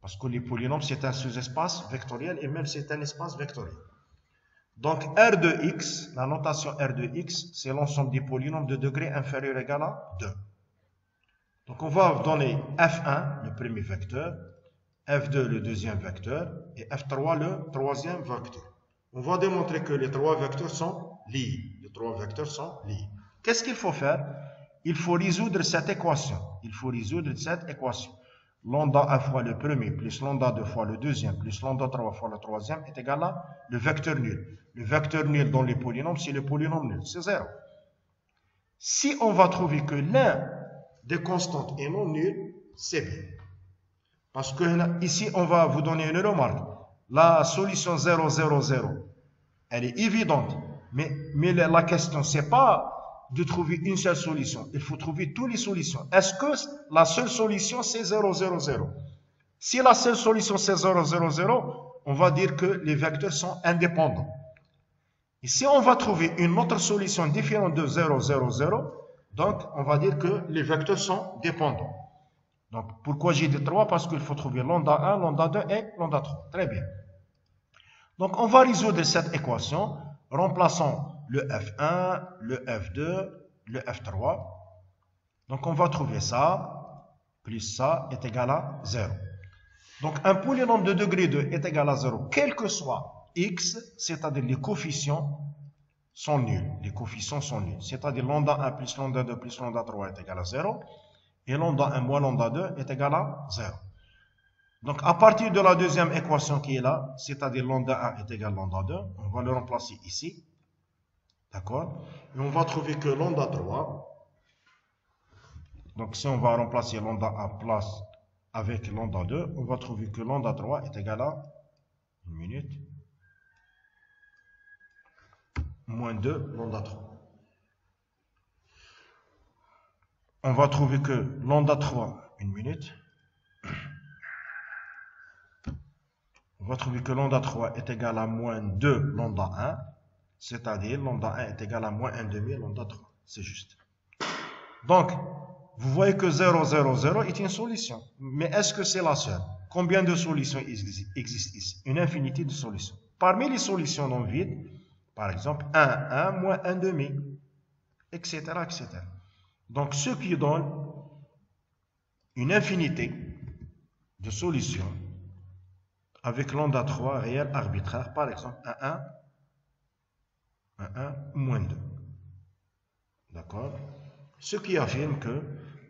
A: parce que les polynômes, c'est un sous-espace vectoriel et même c'est un espace vectoriel. Donc, R de x, la notation R de x, c'est l'ensemble des polynômes de degré inférieur ou égal à 2. Donc, on va donner F1, le premier vecteur, F2, le deuxième vecteur, et F3, le troisième vecteur. On va démontrer que les trois vecteurs sont liés. Qu'est-ce qu'il faut faire? Il faut résoudre cette équation. Lambda 1 fois le premier plus lambda 2 fois le deuxième plus lambda 3 fois le troisième est égal à le vecteur nul. Le vecteur nul dans les polynômes, c'est le polynôme nul, c'est 0. Si on va trouver que l'un des constantes est non nul, c'est bien. Parce que ici, on va vous donner une remarque. La solution 0, 0, 0, elle est évidente. Mais la question, ce n'est pas de trouver une seule solution. Il faut trouver toutes les solutions. Est-ce que la seule solution, c'est 0, 0, 0? Si la seule solution, c'est 0, 0, 0, on va dire que les vecteurs sont indépendants. Et si on va trouver une autre solution différente de 0, 0, 0, donc on va dire que les vecteurs sont dépendants. Donc, pourquoi j'ai dit 3? Parce qu'il faut trouver lambda 1, lambda 2 et lambda 3. Très bien. Donc, on va résoudre cette équation, remplaçant le F1, le F2, le F3. Donc, on va trouver ça, plus ça, est égal à 0. Donc, un polynôme de degré 2 est égal à 0, quel que soit x, c'est-à-dire les coefficients sont nuls. Les coefficients sont nuls. C'est-à-dire lambda 1 plus lambda 2 plus lambda 3 est égal à 0. Et lambda 1 moins lambda 2 est égal à 0. Donc, à partir de la deuxième équation qui est là, c'est-à-dire lambda 1 est égal à lambda 2, on va le remplacer ici. D'accord? Et on va trouver que lambda 3, donc si on va remplacer lambda 1 place avec lambda 2, on va trouver que lambda 3 est égal à, une minute, moins 2 lambda 3. On va trouver que lambda 3, une minute, on va trouver que lambda 3 est égal à moins 2 lambda 1, c'est-à-dire lambda 1 est égal à moins 1,5 lambda 3. C'est juste. Donc, vous voyez que 0, 0, 0 est une solution. Mais est-ce que c'est la seule? Combien de solutions existent ici? Une infinité de solutions. Parmi les solutions non vides, par exemple, 1, 1, moins 1,5, etc., etc. Donc, ce qui donne une infinité de solutions avec lambda 3 réel arbitraire, par exemple, 1, 1, moins 2. D'accord? Ce qui affirme que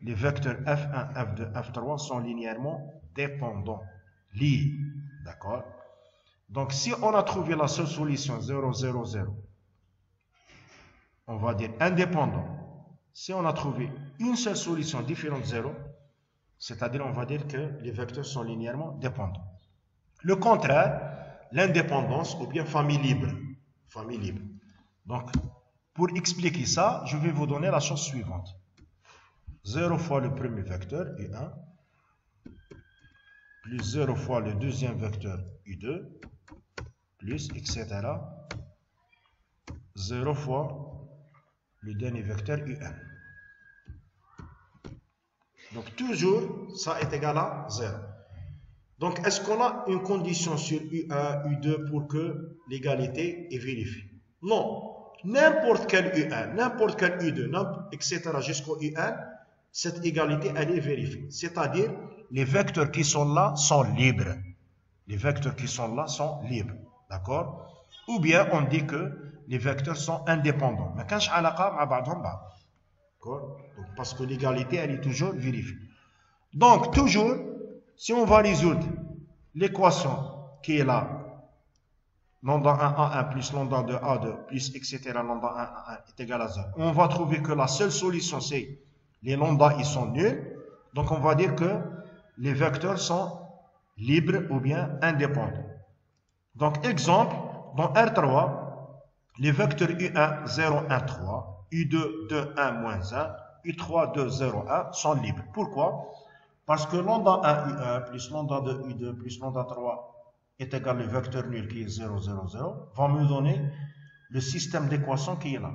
A: les vecteurs F1, F2, F3 sont linéairement dépendants, liés. D'accord? Donc, si on a trouvé la seule solution 0, 0, 0, on va dire indépendant. Si on a trouvé une seule solution différente de 0, c'est-à-dire on va dire que les vecteurs sont linéairement dépendants. Le contraire, l'indépendance ou bien famille libre. Famille libre. Donc, pour expliquer ça, je vais vous donner la chose suivante. 0 fois le premier vecteur, U1, plus 0 fois le deuxième vecteur, U2, plus, etc. 0 fois le dernier vecteur, UN. Donc, toujours, ça est égal à 0. Donc, est-ce qu'on a une condition sur U1, U2 pour que l'égalité est vérifiée? Non. N'importe quel U1, n'importe quel U2, etc. jusqu'au UN, cette égalité, elle est vérifiée. C'est-à-dire, les vecteurs qui sont là sont libres. Les vecteurs qui sont là sont libres. D'accord? Ou bien, on dit que les vecteurs sont indépendants. Mais quand je d'accord? Parce que l'égalité, elle est toujours vérifiée. Donc, toujours, si on va résoudre l'équation qui est là, lambda 1, A1 plus lambda 2, A2 plus etc. lambda 1, A1 est égal à 0. On va trouver que la seule solution, c'est les lambda, ils sont nuls. Donc, on va dire que les vecteurs sont libres ou bien indépendants. Donc, exemple, dans R3, les vecteurs U1, 0, 1, 3, U2, 2, 1, moins 1, U3, 2, 0, 1 sont libres. Pourquoi? Parce que lambda 1, U1 plus lambda 2, U2 plus lambda 3 est égal au vecteur nul qui est 0, 0, 0, va me donner le système d'équations qui est là.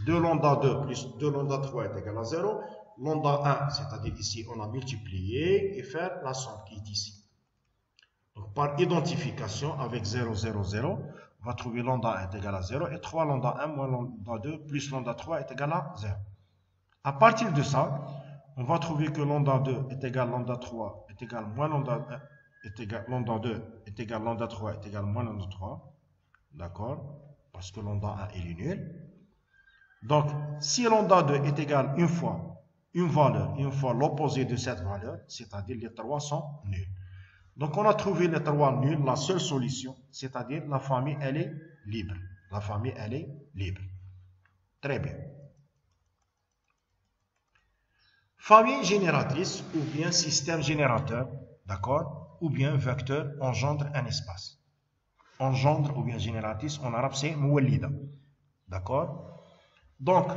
A: 2 lambda 2 plus 2 lambda 3 est égal à 0. Lambda 1, c'est-à-dire ici, on a multiplié et faire la somme qui est ici. Donc, par identification avec 0, 0, 0, on va trouver lambda 1 est égal à 0 et 3 lambda 1 moins lambda 2 plus lambda 3 est égal à 0. À partir de ça, on va trouver que lambda 2 est égal à lambda 3 est égal à moins lambda 1 est égal lambda 2 est égal à lambda 3 est égal à moins lambda 3. D'accord? Parce que lambda 1 est nul. Donc, si lambda 2 est égal une fois une valeur, une fois l'opposé de cette valeur, c'est-à-dire les trois sont nuls. Donc, on a trouvé les trois nuls, la seule solution, c'est-à-dire la famille, elle est libre. La famille, elle est libre. Très bien. Famille génératrice ou bien système générateur, d'accord? Ou bien vecteur engendre un espace. Engendre ou bien génératrice, en arabe, c'est mouwalida. D'accord? Donc,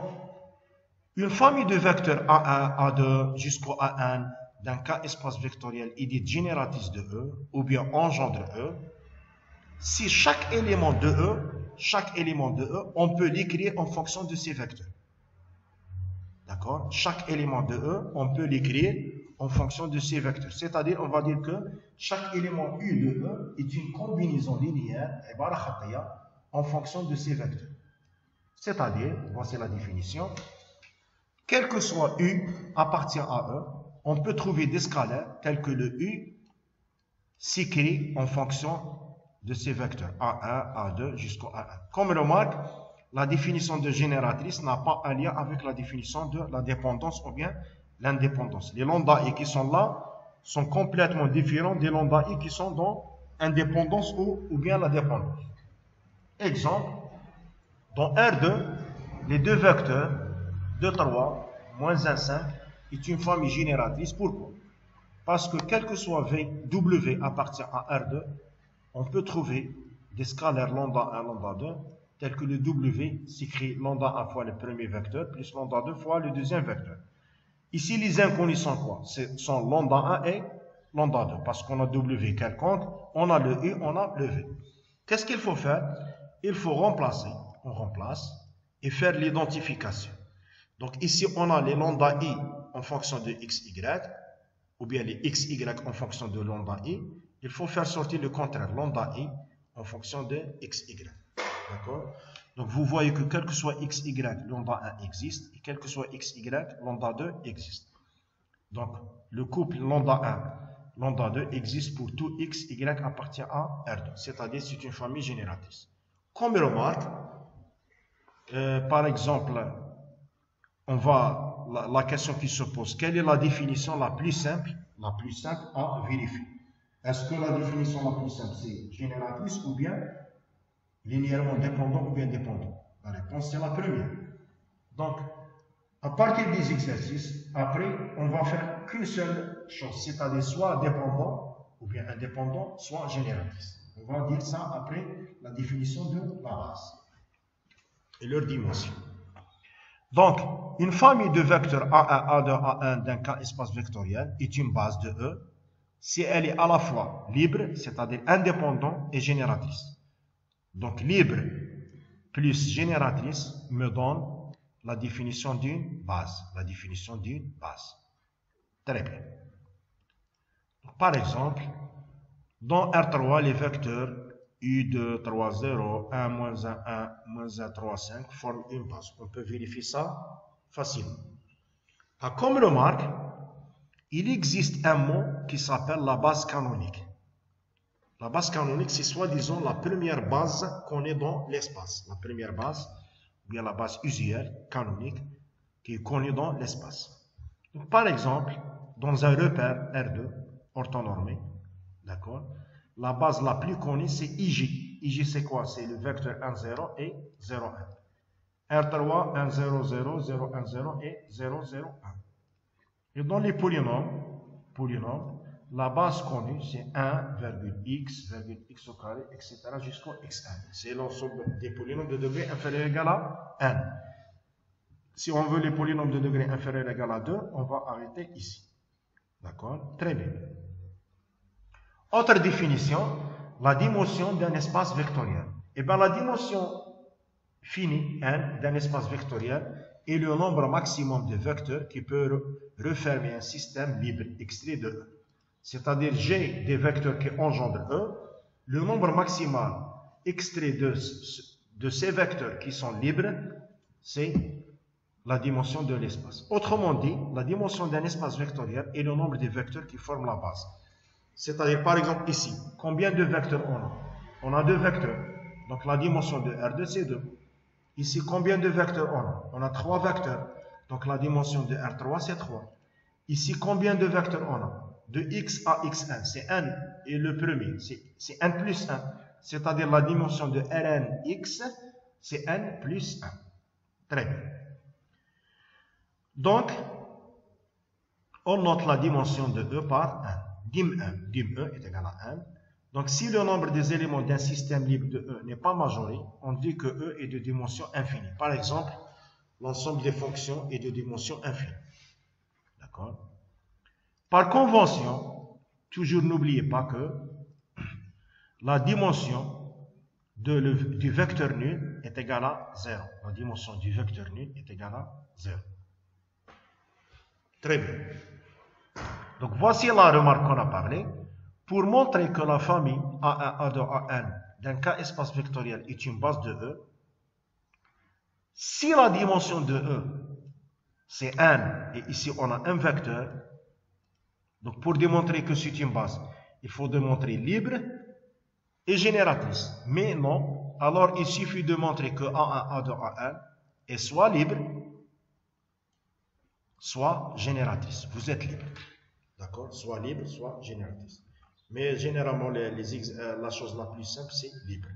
A: une famille de vecteurs A1, A2 jusqu'au A1 d'un cas espace vectoriel est dite génératrice de E ou bien engendre E. Si chaque élément de E, on peut l'écrire en fonction de ces vecteurs. D'accord? Chaque élément de E, on peut l'écrire en fonction de ces vecteurs. C'est-à-dire, on va dire que chaque élément U de E est une combinaison linéaire en fonction de ces vecteurs. C'est-à-dire, voici la définition, quel que soit U appartient à E, on peut trouver des scalaires tels que le U s'écrit en fonction de ces vecteurs A1, A2 jusqu'au A1. Comme remarque, la définition de génératrice n'a pas un lien avec la définition de la dépendance ou bien l'indépendance. Les lambda I qui sont là sont complètement différents des lambda I qui sont dans indépendance ou bien la dépendance. Exemple, dans R2, les deux vecteurs 2, 3, moins 1, 5 est une famille génératrice. Pourquoi? Parce que quel que soit W appartient à R2, on peut trouver des scalaires lambda 1, lambda 2, tels que le W s'écrit lambda 1 fois le premier vecteur, plus lambda 2 fois le deuxième vecteur. Ici, les inconnus sont quoi? Ce sont lambda 1 et lambda 2, parce qu'on a W quelconque, on a le U, on a le V. Qu'est-ce qu'il faut faire? Il faut remplacer, on remplace, et faire l'identification. Donc ici, on a les lambda I en fonction de XY, ou bien les XY en fonction de lambda I. Il faut faire sortir le contraire, lambda I en fonction de XY. D'accord? Donc vous voyez que quel que soit XY, lambda 1 existe, et quel que soit XY, lambda 2 existe. Donc le couple lambda 1, lambda 2 existe pour tout XY appartient à R2, c'est-à-dire c'est une famille génératrice. Comme remarque, par exemple, la question qui se pose, quelle est la définition la plus simple à vérifier? Est-ce que la définition la plus simple, c'est génératrice ou bien linéairement dépendant ou bien dépendant? La réponse, c'est la première. Donc, à partir des exercices, après, on va faire qu'une seule chose, c'est-à-dire soit dépendant ou bien indépendant, soit génératrice. On va dire ça après la définition de la base et leur dimension. Donc, une famille de vecteurs A1, A2, A1 d'un cas espace vectoriel est une base de E si elle est à la fois libre, c'est-à-dire indépendante et génératrice. Donc, libre plus génératrice me donne la définition d'une base. Très bien. Donc, par exemple, dans R3, les vecteurs U2, 3, 0, 1, moins 1, 1, moins 1, 3, 5 forment une base. On peut vérifier ça facilement. Comme remarque, il existe un mot qui s'appelle la base canonique. La base canonique, c'est soi-disant la première base qu'on ait dans l'espace. La première base, ou bien la base usuelle, canonique, qui est connue dans l'espace. Par exemple, dans un repère R2, orthonormé, d'accord, la base la plus connue, c'est IJ. IJ, c'est quoi? C'est le vecteur 1, 0 et 0, 1. R3, 1, 0, 0, 0, 1, 0 et 0, 0, 1. Et dans les polynômes, la base connue, c'est 1, x au carré, etc. jusqu'au xn. C'est l'ensemble des polynômes de degré inférieur ou égal à n. Si on veut les polynômes de degré inférieur ou égal à 2, on va arrêter ici. D'accord? Très bien. Autre définition, la dimension d'un espace vectoriel. Eh bien, la dimension finie, n, d'un espace vectoriel est le nombre maximum de vecteurs qui peut refermer un système libre extrait de E. C'est-à-dire, j'ai des vecteurs qui engendrent E. Le nombre maximal extrait de ces vecteurs qui sont libres, c'est la dimension de l'espace. Autrement dit, la dimension d'un espace vectoriel est le nombre de vecteurs qui forment la base. C'est-à-dire, par exemple, ici, combien de vecteurs on a? On a 2 vecteurs. Donc, la dimension de R2, c'est 2. Ici, combien de vecteurs on a? On a 3 vecteurs. Donc, la dimension de R3, c'est 3. Ici, combien de vecteurs on a? De x à xn, c'est n. Et le premier, c'est n plus 1. C'est-à-dire, la dimension de Rnx, c'est n plus 1. Très bien. Donc, on note la dimension de E par 1. Dim E est égal à 1. Donc, si le nombre des éléments d'un système libre de E n'est pas majoré, on dit que E est de dimension infinie. Par exemple, l'ensemble des fonctions est de dimension infinie. D'accord? Par convention, toujours n'oubliez pas que la dimension du vecteur nul est égale à 0. La dimension du vecteur nul est égale à 0. Très bien. Donc voici la remarque qu'on a parlé. Pour montrer que la famille A1, A2, AN d'un K espace vectoriel est une base de E, si la dimension de E c'est n, et ici on a un vecteur, donc pour démontrer que c'est une base, il faut démontrer libre et génératrice. Mais non, alors il suffit de montrer que A1, A2, AN est soit libre, soit génératrice. Vous êtes libre. D'accord? Soit libre, soit génératrice. Mais généralement, la chose la plus simple, c'est libre.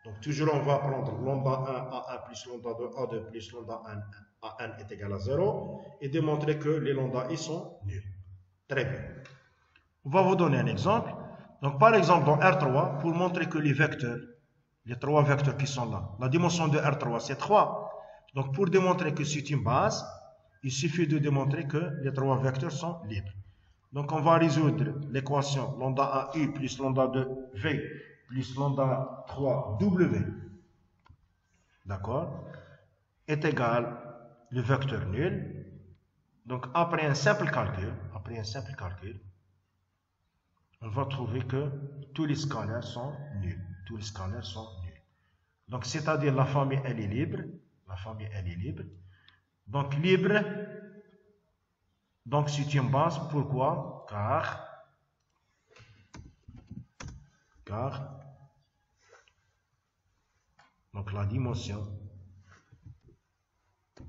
A: Donc toujours on va prendre lambda 1, A1 plus lambda 2, A2 plus lambda 1, AN est égal à 0 et démontrer que les lambda i sont nuls. Très bien. On va vous donner un exemple. Donc par exemple dans R3, pour montrer que les vecteurs, les trois vecteurs qui sont là, la dimension de R3 c'est 3. Donc pour démontrer que c'est une base, il suffit de démontrer que les trois vecteurs sont libres. Donc on va résoudre l'équation lambda 1 u plus lambda 2 v plus lambda 3 w, d'accord, est égal le vecteur nul. Donc après un simple calcul, on va trouver que tous les scalaires sont nuls. Tous les scalaires sont nuls. Donc c'est-à-dire la famille elle est libre. Donc libre, donc c'est une base. Pourquoi? Car donc la dimension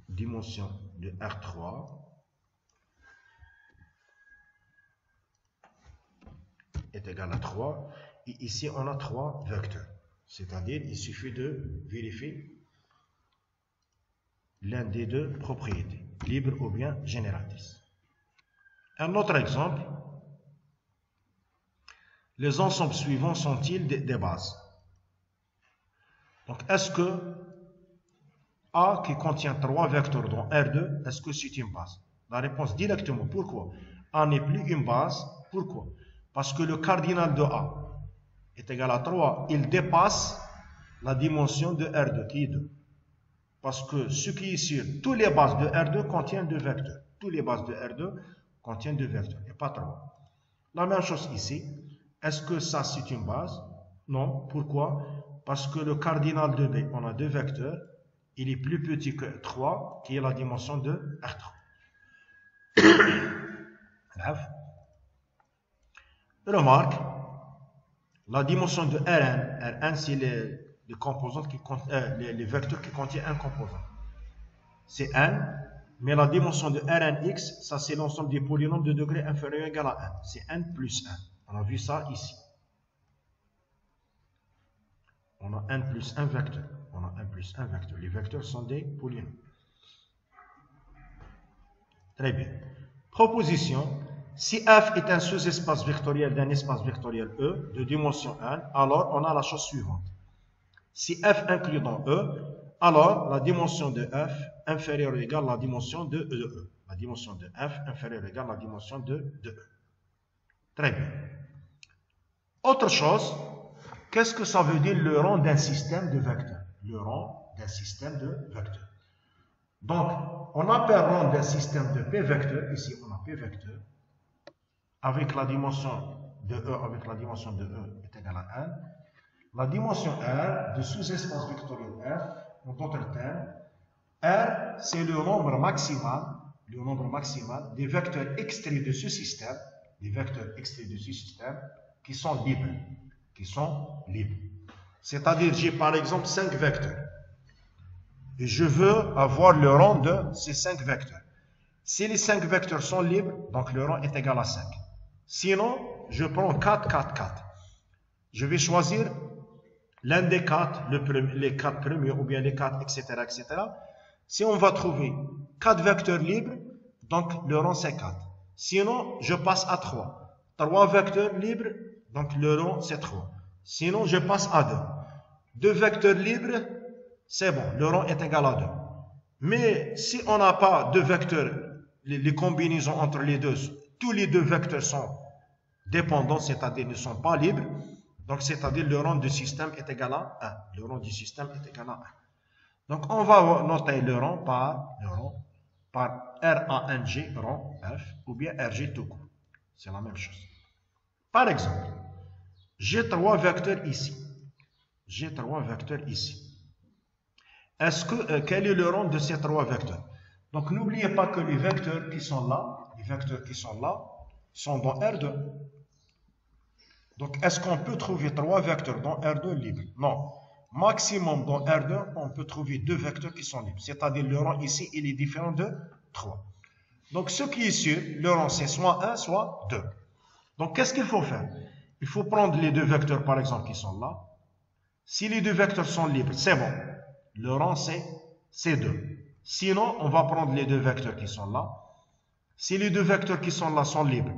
A: de R3 est égale à 3. Et ici, on a 3 vecteurs. C'est-à-dire, il suffit de vérifier l'un des deux propriétés, libre ou bien génératrice. Un autre exemple. Les ensembles suivants sont-ils des bases? Donc, est-ce que A qui contient 3 vecteurs dans R2, est-ce que c'est une base? La réponse directement. Pourquoi? A n'est plus une base. Pourquoi? Parce que le cardinal de A est égal à 3. Il dépasse la dimension de R2 qui est 2. Parce que ce qui est sûr, toutes les bases de R2 contiennent 2 vecteurs. Toutes les bases de R2 contiennent 2 vecteurs et pas 3. La même chose ici. Est-ce que ça c'est une base? Non. Pourquoi? Parce que le cardinal de B, on a 2 vecteurs. Il est plus petit que 3, qui est la dimension de R3. Bref. Remarque, la dimension de Rn c'est les composantes les vecteurs qui contiennent un composant. C'est n, mais la dimension de Rnx, ça c'est l'ensemble des polynômes de degré inférieur ou égal à 1. C'est n plus 1. On a vu ça ici. On a n plus 1 vecteur. Les vecteurs sont des polynômes. Très bien. Proposition. Si f est un sous-espace vectoriel d'un espace vectoriel E de dimension 1, alors on a la chose suivante. Si f inclut dans E, alors la dimension de f inférieure ou égale à la dimension de E. La dimension de f inférieure ou égale à la dimension de E. Très bien. Autre chose, qu'est-ce que ça veut dire le rang d'un système de vecteurs? Le rang d'un système de vecteurs. Donc, on appelle rang d'un système de P vecteurs, ici on a P vecteurs, avec la dimension de E, avec la dimension de E est égale à 1. La dimension R de sous-espace vectoriel R, en d'autres termes, R c'est le nombre maximal des vecteurs extraits de ce système, qui sont libres. C'est-à-dire, j'ai par exemple 5 vecteurs. Et je veux avoir le rang de ces 5 vecteurs. Si les 5 vecteurs sont libres, donc le rang est égal à 5. Sinon, je prends 4, 4, 4. Je vais choisir l'un des 4, les 4 premiers ou bien les 4, etc., etc. Si on va trouver 4 vecteurs libres, donc le rang c'est 4. Sinon, je passe à 3. 3 vecteurs libres, donc le rang c'est 3. Sinon, je passe à 2. 2 vecteurs libres, c'est bon, le rang est égal à 2. Mais si on n'a pas de vecteurs, les combinaisons entre les deux, tous les 2 vecteurs sont dépendants, c'est-à-dire ne sont pas libres, donc c'est-à-dire le rang du système est égal à 1. Le rang du système est égal à 1. Donc on va noter le rang par RANG, rang F, ou bien RG tout court. C'est la même chose. Par exemple, j'ai 3 vecteurs ici. J'ai 3 vecteurs ici. Quel est le rang de ces 3 vecteurs? Donc, n'oubliez pas que les vecteurs qui sont là, sont dans R2. Donc, est-ce qu'on peut trouver 3 vecteurs dans R2 libres? Non. Maximum dans R2, on peut trouver 2 vecteurs qui sont libres. C'est-à-dire le rang ici, il est différent de 3. Donc, ce qui est sûr, le rang c'est soit 1, soit 2. Donc, qu'est-ce qu'il faut faire? Il faut prendre les 2 vecteurs, par exemple, qui sont là. Si les 2 vecteurs sont libres, c'est bon. Le rang c'est 2. Sinon, on va prendre les 2 vecteurs qui sont là. Si les 2 vecteurs qui sont là sont libres,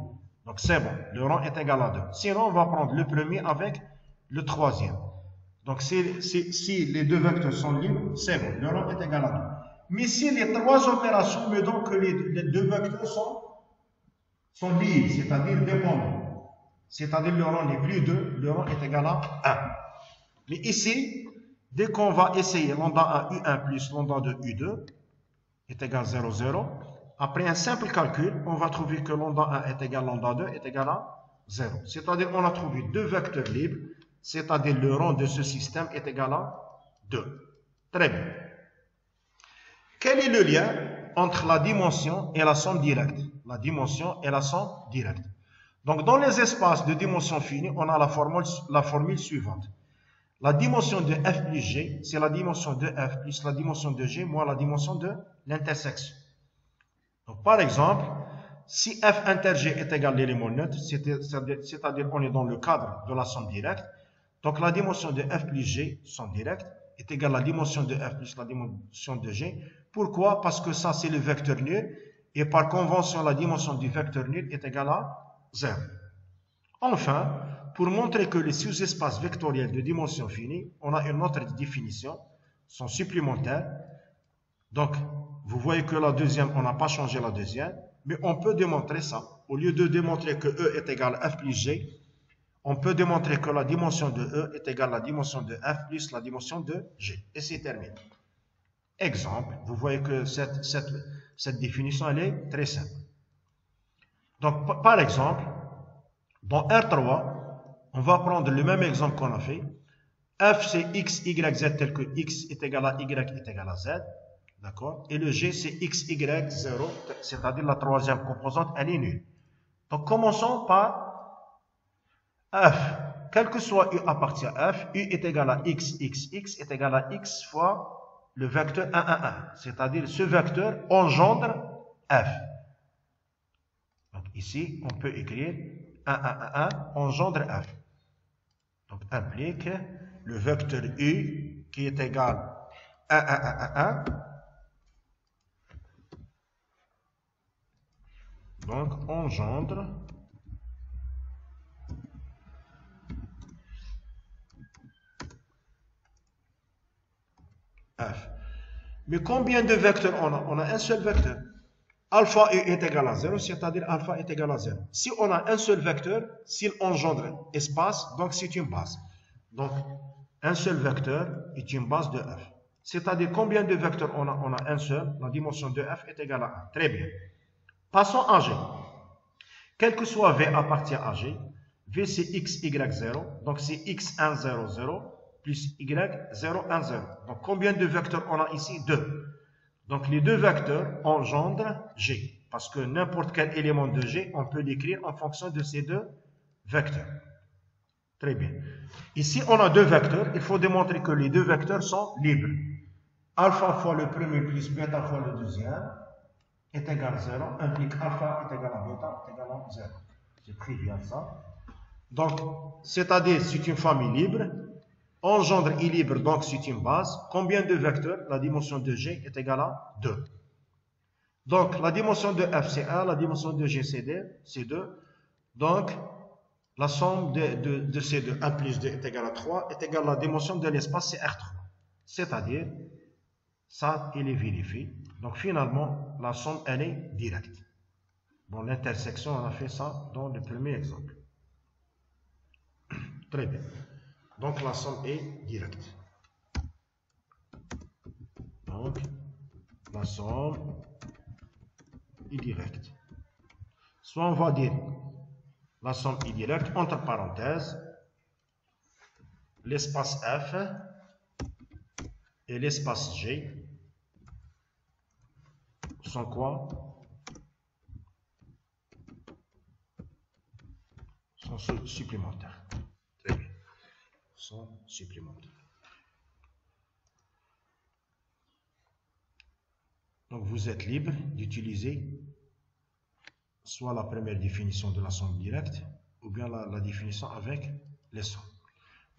A: donc c'est bon, le rang est égal à 2. Sinon, on va prendre le premier avec le troisième. Donc, si les 2 vecteurs sont libres, c'est bon, le rang est égal à 2. Mais si les 3 opérations me donnent que les 2 vecteurs sont libres, c'est-à-dire dépendants, c'est-à-dire le rang n'est plus 2, le rang est égal à 1. Mais ici, dès qu'on va essayer lambda 1 U1 plus lambda 2 U2 est égal à 0, 0, après un simple calcul, on va trouver que lambda 1 est égal à lambda 2 est égal à 0. C'est-à-dire qu'on a trouvé 2 vecteurs libres, c'est-à-dire le rang de ce système est égal à 2. Très bien. Quel est le lien entre la dimension et la somme directe? La dimension et la somme directe. Donc, dans les espaces de dimension finie, on a la formule suivante. La dimension de f plus g, c'est la dimension de f plus la dimension de g moins la dimension de l'intersection. Donc, par exemple, si f inter g est égal à l'élément neutre, c'est-à-dire qu'on est dans le cadre de la somme directe, donc la dimension de f plus g, somme directe, est égale à la dimension de f plus la dimension de g. Pourquoi? Parce que ça, c'est le vecteur nul, et par convention, la dimension du vecteur nul est égale à 0. Enfin, pour montrer que les sous-espaces vectoriels de dimension finie, on a une autre définition, sont supplémentaires. Donc, vous voyez que la deuxième, on n'a pas changé la deuxième, mais on peut démontrer ça. Au lieu de démontrer que E est égal à F plus G, on peut démontrer que la dimension de E est égale à la dimension de F plus la dimension de G. Et c'est terminé. Exemple, vous voyez que cette définition, elle est très simple. Donc, par exemple, dans R3, on va prendre le même exemple qu'on a fait. F, c'est x, y, z, tel que x est égal à y est égal à z. D'accord? Et le g, c'est x, y, 0, c'est-à-dire la troisième composante, elle est nulle. Donc, commençons par f. Quel que soit u appartient à f, u est égal à x, x est égal à x fois le vecteur 1, 1, 1. C'est-à-dire ce vecteur engendre f. Donc, ici, on peut écrire 1, 1, 1, 1 engendre f. Donc, implique le vecteur u qui est égal à 1, 1, 1, 1. Donc, engendre f. Mais combien de vecteurs on a? On a un seul vecteur. Alpha u est égal à 0, c'est-à-dire alpha est égal à 0. Si on a un seul vecteur, s'il engendre espace, donc c'est une base. Donc, un seul vecteur est une base de f. C'est-à-dire combien de vecteurs on a? On a un seul. La dimension de f est égale à 1. Très bien. Passons à g. Quel que soit v appartient à g, v c'est x, y, 0. Donc c'est x, 1, 0, 0 plus y, 0, 1, 0. Donc combien de vecteurs on a ici? 2. Donc les deux vecteurs engendrent g. Parce que n'importe quel élément de g, on peut l'écrire en fonction de ces deux vecteurs. Très bien. Ici, on a deux vecteurs. Il faut démontrer que les deux vecteurs sont libres. Alpha fois le premier plus bêta fois le deuxième est égal à 0. Implique alpha est égal à bêta est égal à 0. C'est trivial ça. Donc, c'est-à-dire c'est une famille libre. Engendre est libre, donc c'est une base. Combien de vecteurs? La dimension de G est égale à 2. Donc, la dimension de F, c'est 1. La dimension de G, c'est 2. Donc, la somme de ces deux, 1 plus 2 est égale à 3, est égale à la dimension de l'espace, c'est R3. C'est-à-dire, ça, il est vérifié. Donc, finalement, la somme, elle est directe. Dans l'intersection, on a fait ça dans le premier exemple. Très bien. Donc, la somme est directe. Donc, la somme est directe. Soit on va dire la somme I directe, entre parenthèses, l'espace F et l'espace G sont quoi? Sont supplémentaires. Très bien. Sont supplémentaires. Donc vous êtes libre d'utiliser soit la première définition de la somme directe ou bien la définition avec les sommes.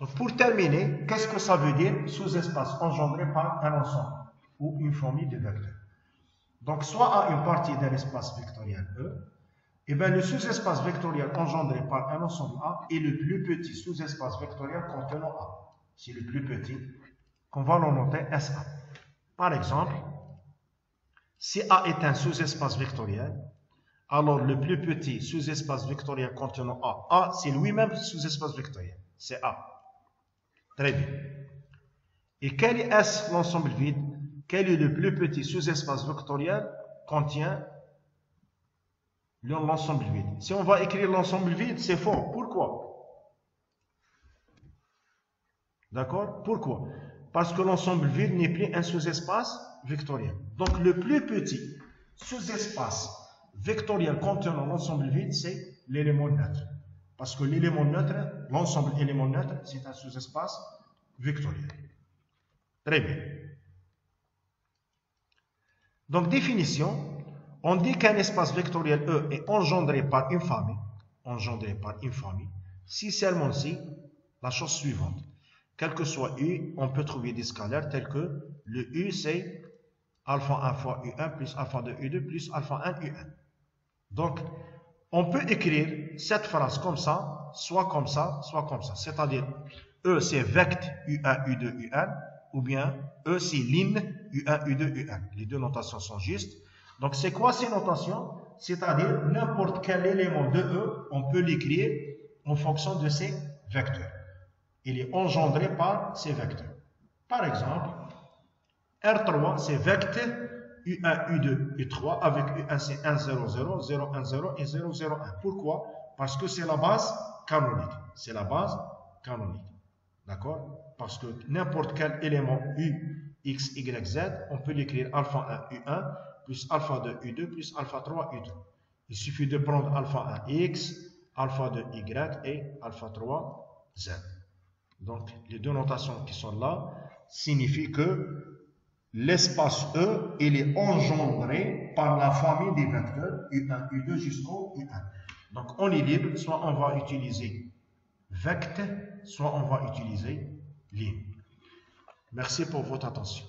A: Donc pour terminer, qu'est-ce que ça veut dire sous-espace engendré par un ensemble ou une famille de vecteurs? Donc soit A une partie d'un espace vectoriel E, et bien le sous-espace vectoriel engendré par un ensemble A est le plus petit sous-espace vectoriel contenant A. C'est le plus petit qu'on va le noter SA. Par exemple, si A est un sous-espace vectoriel, alors le plus petit sous-espace vectoriel contenant A c'est lui-même sous-espace vectoriel, c'est A. Très bien. Et quel est S l'ensemble vide? Quel est le plus petit sous-espace vectoriel contient l'ensemble vide? Si on va écrire l'ensemble vide, c'est faux. Pourquoi? D'accord? Pourquoi? Parce que l'ensemble vide n'est plus un sous-espace vectoriel. Donc le plus petit sous-espace vectoriel contenant l'ensemble vide, c'est l'élément neutre. Parce que l'élément neutre, l'ensemble élément neutre, c'est un sous-espace vectoriel. Très bien. Donc définition, on dit qu'un espace vectoriel E est engendré par une famille, si seulement si la chose suivante. Quel que soit U, on peut trouver des scalaires tels que le U c'est alpha 1 fois U1 plus alpha 2 U2 plus alpha 1 U1. Donc, on peut écrire cette phrase comme ça, soit comme ça, soit comme ça. C'est-à-dire, E c'est vect U1, U2, U1, ou bien E c'est lin U1, U2, U1. Les deux notations sont justes. Donc, c'est quoi ces notations? C'est-à-dire, n'importe quel élément de E, on peut l'écrire en fonction de ces vecteurs. Il est engendré par ces vecteurs. Par exemple, R3, c'est vect U1, U2, U3, avec U1, c'est 1, 0, 0, 0, 1, 0 et 0, 0, 1. Pourquoi? Parce que c'est la base canonique. C'est la base canonique. D'accord? Parce que n'importe quel élément U, X, Y, Z, on peut l'écrire alpha 1, U1, plus alpha 2, U2, plus alpha 3, U2. Il suffit de prendre alpha 1, X, alpha 2, Y et alpha 3, Z. Donc, les deux notations qui sont là signifient que l'espace E, il est engendré par la famille des vecteurs U1, U2 jusqu'au U1. Donc, on est libre, soit on va utiliser vect, soit on va utiliser ligne. Merci pour votre attention.